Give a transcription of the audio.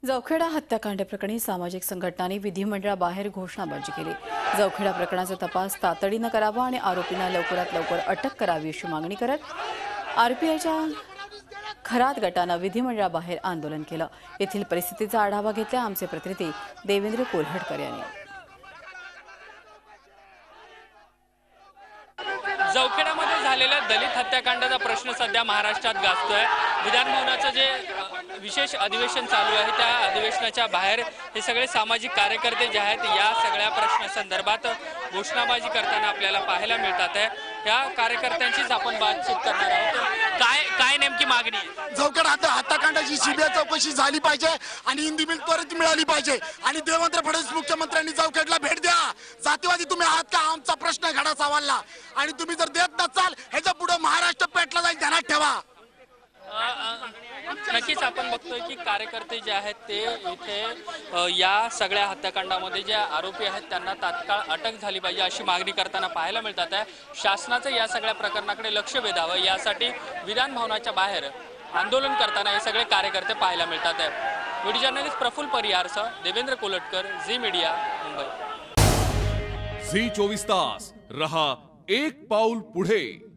जवखेडा हत्याकांड प्रकरणी सामाजिक संघटनांनी विधिमंडळाबाहेर घोषणाबाजी केली। जवखेडा प्रकरणाचा तपास तातडीने करावा आणि आरोपींना लवकरात लवकर अटक करावी अशी मागणी करत आरपीआयच्या खरात गटाने विधिमंडळाबाहेर आंदोलन केलं। येथील परिस्थितीचा आढावा घेतला आमचे प्रतिनिधी देवेंद्र कोल्हटकर यांनी। जवखेडामध्ये झालेल्या दलित हत्याकांडाचा प्रश्न सध्या महाराष्ट्रात गाजतोय। विधानभवनाचं जे विशेष अधिवेशन चालू आहे त्या अधिवेशनाच्या बाहेर हे सगळे सामाजिक कार्यकर्ते जे आहेत या सगळ्या प्रश्नासंदर्भात घोषणाबाजी करताना आपल्याला पाहायला मिळतात आहे। या कार्यकर्त्यांचीच आपण बातचीत करणार आहोत। काय नेमकी मागणी आहे? जवखेडा हत्याकांडाची सीबीआय चौकशी झाली पाहिजे आणि हिंदी बिल त्वरित मिळाली पाहिजे आणि देवेंद्र फडणवीस मुख्यमंत्र्यांनी जवखेडला भेट द्या। जातीवादी तुम्ही आहात का आमचा प्रश्न घडा सवालला आणि तुम्ही जर देत नसाल ह्याच्या पुढे महाराष्ट्र पेटला जाईल ध्यानात ठेवा। नक्कीच आपण बघतोय की कार्यकर्ते जे आहेत ते इथे या सगळ्या हत्याकांडामध्ये जे आरोपी आहेत त्यांना तात्काळ अटक झाली पाहिजे अशी मागणी करताना पाहायला मिळतात आहे। शासनाचं या सगळ्या प्रकरणाकडे लक्ष वेधावं यासाठी विधान भवनाच्या बाहेर आंदोलन करताना हे सगळे कार्यकर्ते पाहायला मिळतात आहे। व्हिडिओ जर्नलिस्ट प्रफुल्ल परिहारसह Devendra Kolhatkar, Zee media, Mumbai. Zee 24 तास रहा एक पाऊल पुढे।